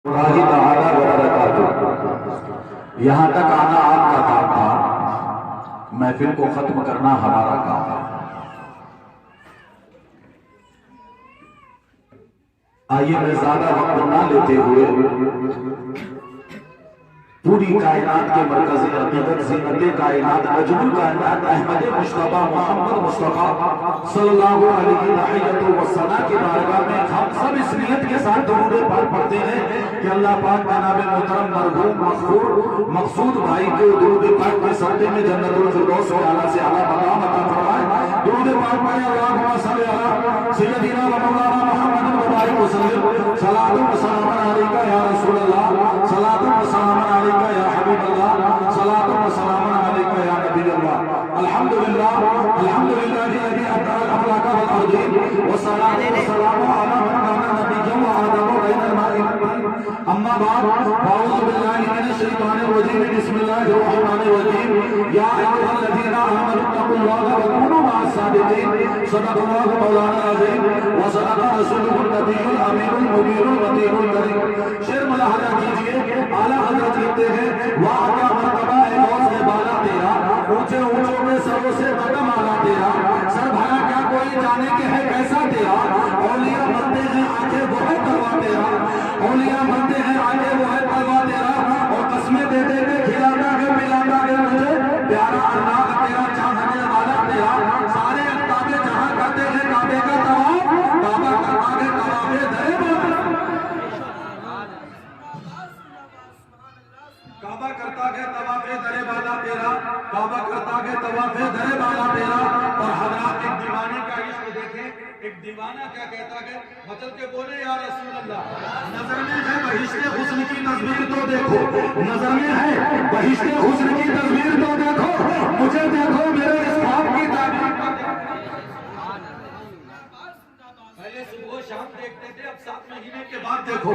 यहाँ तक आना आपका काम था, महफिल को खत्म करना हमारा काम था। आइए मैं ज्यादा वक्त ना लेते हुए पूरी कायनात के मरकज़े हकीकत ज़ीनते कायनात नजमुल कायनात अहमद मुस्तफा मोहम्मद मुस्तफा सल्लल्लाहु अलैहि वसल्लम की बारगाह में हम सब इस नियत के साथ दुरूद पाक पढ़ते हैं कि अल्लाह पाक जनाब मोहतरम मरहूम मग़फ़ूर मक़सूद भाई को दुरूद पाक के सदक़े में जन्नतुल फ़िरदौस में आला से आला मकाम अता फरमाए। दुरूद पाक पढ़ें, अल्लाहुम्मा सल्लि अला सय्यदिना व मौलाना मुहम्मद व बारिक वसल्लम। सलातु व सलामुन अलैका या रसूल अल्लाह, सलातु व सलामुन अलैका या हबीब अल्लाह, सलातु व सलामुन अलैका या नबी अल्लाह। अल्हम्दुलिल्लाह अल्हम्दुलिल्लाहि लज़ी अब्दअल अखलाक़ वल अर्दीन व सलातु व सलामु अला मन काना नबिय्यन व आदमु बैनल माइ व तीन। अम्मा बाद, अऊज़ु बिल्लाहि मिनश शैतानिर रजीम, बिस्मिल्लाहिर रहमानिर रहीम। या अय्युहल्लज़ीना आमनु तक़ुल्लाह व कूनू मअस सादिक़ीन। सदक़ल्लाहु मौलाना अज़ीम व सदक़ रसूलुहुन नबियुल अमीनुल मुबीनुल वतीहुल करीम। शेर मुलाहजा कीजिए, आला हज़रत लिखते हैं, वाह क्या मर्तबा है गौस है बाला तेरा, ऊंचे ऊंचों में सरों से कदम आला तेरा। सर भला क्या कोई जाने के है कैसा तेरा, औलिया बनते हैं आंखें वो है तलवा तेरा, औलिया बनते हैं आंखें वो है तलवा तेरा। और कस्में दे दे के खिलाता है पिलाता है मुझे प्यारा अल्लाह तेरा, चाहने वाला तेरा। सारे अफ्ताबे जहां करते हैं काबे का तवाफ, बाबा करता है तवाफे दरे काबा करता है तवाफे दरे वाला तेरा, काबा करता है तवाफे दरे वाला तेरा। और हजरात एक दीवाने का इश्क देखें, एक दीवाना क्या कहता है, मतलब के बोले या रसूल अल्लाह, नजर में है बहिश्ते हुस्न की तस्वीर तो देखो, नजर में है बहिश्ते हुस्न की तस्वीर तो देखो, मुझे देखो मेरे इस ख्वाब की ताबीर। पहले सुबह शाम देखते थे, अब 7 महीने के बाद देखो,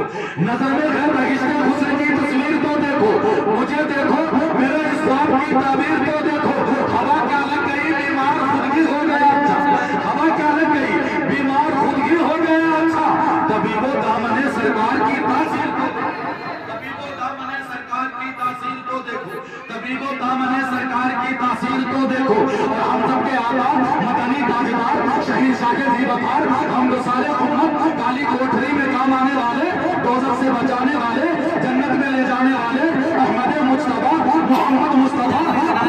नजर में है बहिश्ते हुस्न की तस्वीर तो देखो, मुझे देखो मेरे इस ख्वाब की ताबीर तो देखो। हवा क्या लग गई बीमार खुदगी हो गया, अच्छा हवा क्या लग गई बीमार खुदगी हो गया, अच्छा तबीबो दामने सरकार की तासीर तो देखो, तबीबो दामने सरकार की तासीर तो देखो, तबीबो दामने सरकार की तासीर तो देखो। और हम सबके आका मदनी ताजदार शहीद शाहिद ज़ीवकार हम तो सारे उम्मत काली कोठरी में काम आने वाले, दोज़ख से बचाने वाले, जन्नत में ले जाने वाले अहमद मुस्तफा मोहम्मद मुस्तफा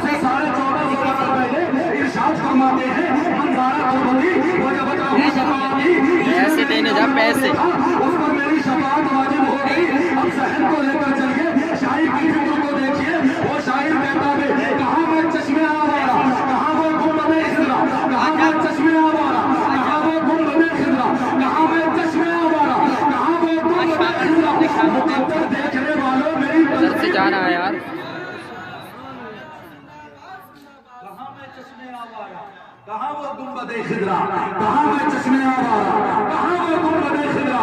से 14.5 साल पहले इरशाद फरमाते हैं, मंज़ारा कुर्बती वजब शफाअती, पैसे देने जा पैसे, उस पर मेरी शफाअत वाजिब हो गई। अब सहन को लेकर चलिए, शायर की फिक्र को देखिए। वो शायर कहता है, कहाँ मैं चश्मे आवारा, कहाँ वो गुंबद खिज़रा, कहाँ मैं चश्मे आवारा, कहाँ वो गुंबद खिज़रा, कहाँ मैं चश्मे आवारा, कहाँ वो गुंबद खिज़रा। मुकद्दर देखने वालों मेरी उधर से जाना है यार, कहाँ मैं चश्मे आवारा, कहाँ वो गुंबद खिज़रा, कहाँ मैं चश्मे आवारा, कहाँ वो गुंबद खिज़रा।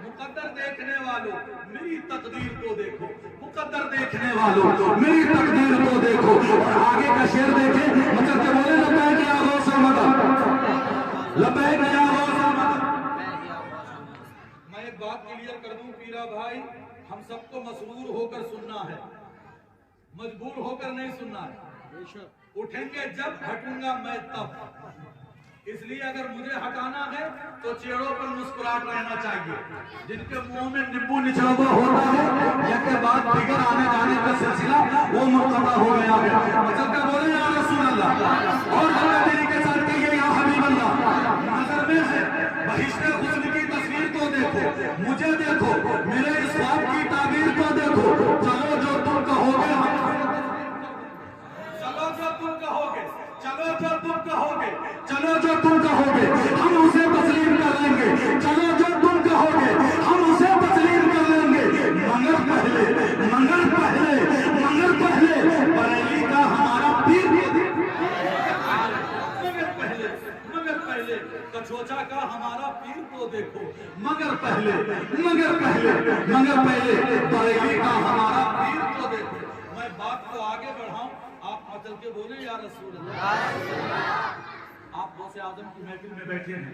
मुकद्दर देखने वालों मेरी तकदीर को देखो, मुकद्दर देखने वालों मेरी तकदीर को देखो। और आगे का शेर देखें, मतलब के बोले लब्बैक या गौसल मदद, लब्बैक या गौसल मदद। मैं एक बात क्लियर कर दूं पीरा भाई, हम सबको मसरूर होकर सुनना है, मजबूर होकर नहीं सुनना है। उठेंगे जब, हटूंगा मैं तब। इसलिए अगर मुझे हटाना है तो चेहरों पर मुस्कुराहट रहना चाहिए। जिनके मुंह में नींबू निचड़ा हुआ होता है या के बाद फिगर आने जाने का सिलसिला वो मुक़द्दर हो गया है। मतलब क्या बोले या रसूल अल्लाह, और दिल के साथ कहिए या हबीब अल्लाह। नजर में है बहिश्ते हुस्न की तस्वीर तो देखो, मुझे देखो मेरे इस ख्वाब की ताबीर तो देखो। चलो जो तुम कहोगे, चलो जो तुम कहोगे, चलो जो तुम कहोगे, चलो जो तुम कहोगे हम उसे तस्लीम कर लेंगे, चलो जो तुम कहोगे हम उसे तस्लीम कर लेंगे। मगर पहले मगर पहले मगर पहले बरेली का हमारा पीर, मगर पहले कचोचा का हमारा पीर तो देखो, मगर पहले मगर पहले मगर पहले बरेली का हमारा पीर तो देखो। मैं बात को आगे बढ़ाऊं, आप चल के बोले या रसूल अल्लाह। आप गौसे आजम की महफिल में बैठे हैं,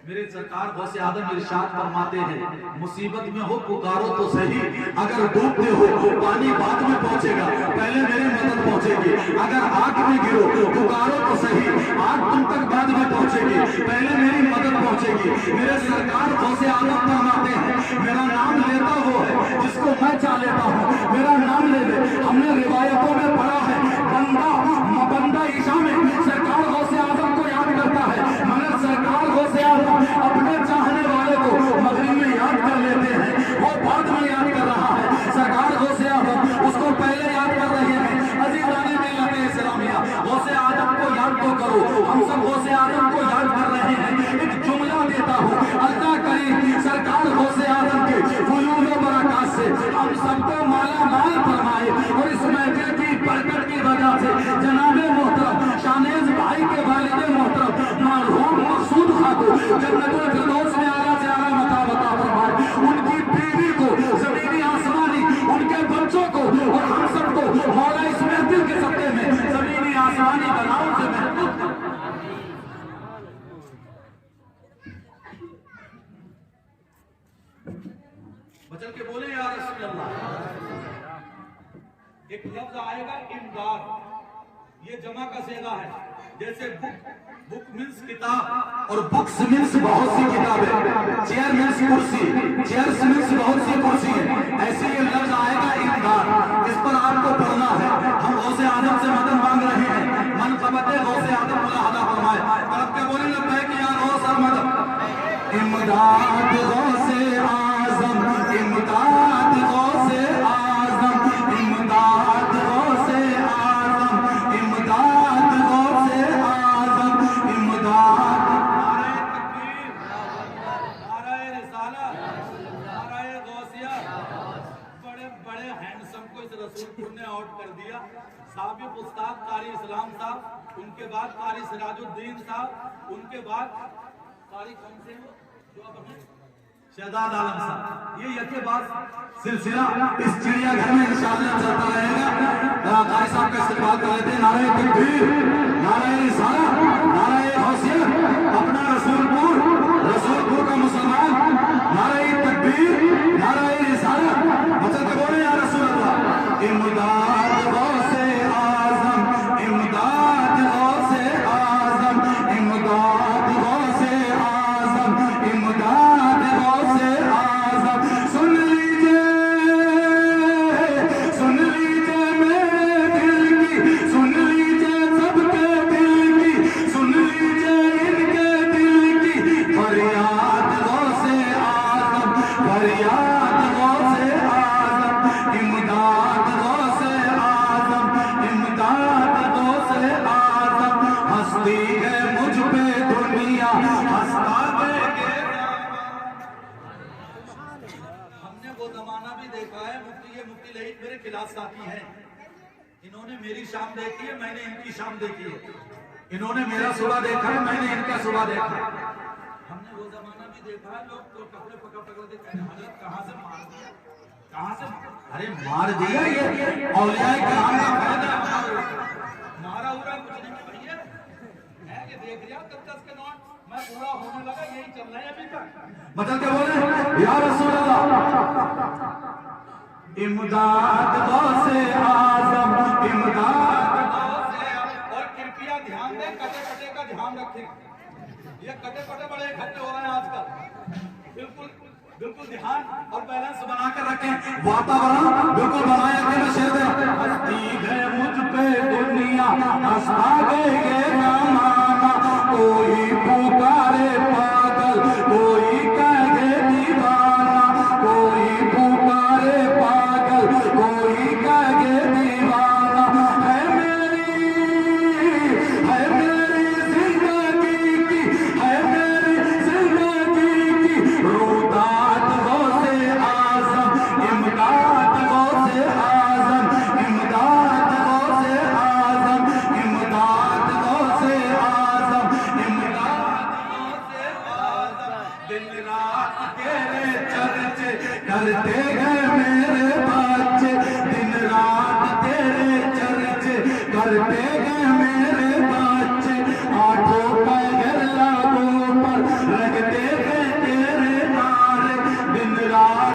मेरे सरकार गौसे आदम इरशाद फरमाते हैं, मुसीबत में हो पुकारो तो सही, अगर डूबते हो पानी बाद में पहुंचेगा, पहले मेरी मदद पहुंचेगी। अगर आग में गिरो पुकारो तो सही, आग तुम तक बाद में पहुंचेगी, पहले मेरी मदद पहुंचेगी। मेरे सरकार गौसे आदम फरमाते हैं, मेरा नाम लेता वो है जिसको मैं चाह लेता हूँ, मेरा नाम ले ले। हमने रिवायतों में पढ़ा है, बंदा ईशा में सरकार गौसे आदम को याद करता है, मगर सरकार गौसे आदम अपने चाहने वाले को मगरिब में याद कर लेते हैं, वो बाद में याद कर रहा है। सरकार गौसे आदम उसको पहले याद कर रहे हैं। अजीज़ाने मिल्लत इस्लामिया, गौसे आदम को याद तो करो, हम सब गौसे आदम को याद कर रहे हैं। एक जुमला देता हूँ, अल्लाह करीम सरकार गौसे आदम के फुयूल व बरकत से हम सबको माला माल फरमाए, और इस महफिल की बरकत की वजह से जनाबे मोहतरम शानेज भाई के वालिद मोहतरम मरहूम मकसूद खातून जन्नतुल फिरदौस में आला से आला मकाम अता फरमाए, उनकी बीवी को ज़मीनी आसमानी, उनके बच्चों को और हम सबको मौला इस महफिल के सत्ते में ज़मीनी आसमानी बनाओ से महफूज कर। बचल के बोले या रसूल अल्लाह। एक लफ्ज आएगा इमदाद, ये जमा का सेगा है, जैसे बुक मीन्स किताब और बुक्स मीन्स बहुत सी किताबें, चेयर मीन्स कुर्सी, चेयर्स मीन्स बहुत सी कुर्सी है, ऐसे ये लफ्ज आएगा इमदाद। इस पर आपको पढ़ना है। हम गौसे आदम से मदद मांग रहे हैं, मन कबते गौसे आदम मुलाहदा फरमाए, और अब क्या बोले लगता है कि यार गौस मदद इमदाद गौसे आजम, इमदाद गौसे आजम, इमदाद गौसे आजम, इमदाद गौसे आजम, इमदाद। नारे तकबीर, नारे रिसालत, नारे गौसिया। बड़े बड़े हैंडसम को इस रसूलपुर ने आउट कर दिया। साबिक उस्ताद कारी इस्लाम साहब, उनके बाद कारी सिराजुद्दीन साहब, उनके बाद कारी कौन से जो अब हमें शहजाद आलम साहब। ये यकीबाज सिलसिला इस चिड़ियाघर में इंशाअल्लाह चलता रहेगा। कारी साहब का इस्तेमाल कर लेते हैं। नारे तकबीर, नारे रिसालत, नारे गौसिया, अपना रसूलपुर का मुसलमान, नारे तकबीर, नारे रिसालत, मतलब के बोले या रसूल अल्लाह। इमदाद गौसे आजम, इमदाद गौसे आजम, इमदाद गौसे आजम, इमदाद गौसे आजम। सुन लीजिए मेरे दिल की, सुन लीजिए सबके दिल की, सुन लीजिए इनके दिल की फरियाद गौसे आजम, फरियाद गौसे आजम, इमदाद गौसे आजम, इमदाद गौसे आजम। हंसती है मुझ पे दुनिया, हंसता देंगे। हमने वो जमाना भी देखा है। मुफ्ती लईद मेरे खिलाफ साथी हैं, इन्होंने मेरी शाम देखी है, मैंने इनकी शाम देखी है। इन्होंने मेरा सुबह देखा है, मैंने इनका सुबह देखा है। हमने वो जमाना भी देखा है, लोग तो कपड़े पकड़ के कहते हैं हजरत कहाँ से मार दिया, कहाँ से? अरे मार दिया, ये औलिया किराम का फायदा मारा हुआ कुछ नहीं है भैया, है ये देख लिया 10 के नोट, मैं पूरा होने लगा, यही चल रहा है अभी तक। मतलब क्या बोले या रसूल अल्लाह। इमदाद गौसे आजम, इमदाद गौसे। और कृपया ध्यान दें, कटे का ध्यान रखें। ये कटे बड़े इकट्ठे हो रहे हैं आजकल, बिल्कुल ध्यान और बैलेंस बना कर रखें। वातावरण बिल्कुल बनाया के मैं शेर दे। हंसती है मुझ पे दुनिया, हंसता देगा मामा, कोई पुकारे पागल, कोई कहे दीवाना, कोई पुकारे पागल, कोई कहे दीवाना। है मेरी जिंदगी की, है मेरी जिंदगी की रुदात गौसे आजम, इमदाद गौसे आजम, इमदाद गौसे आजम, इमदाद गौसे आजम, इमदाद गौसे आजम। दिन रात तेरे चर्चे करते हैं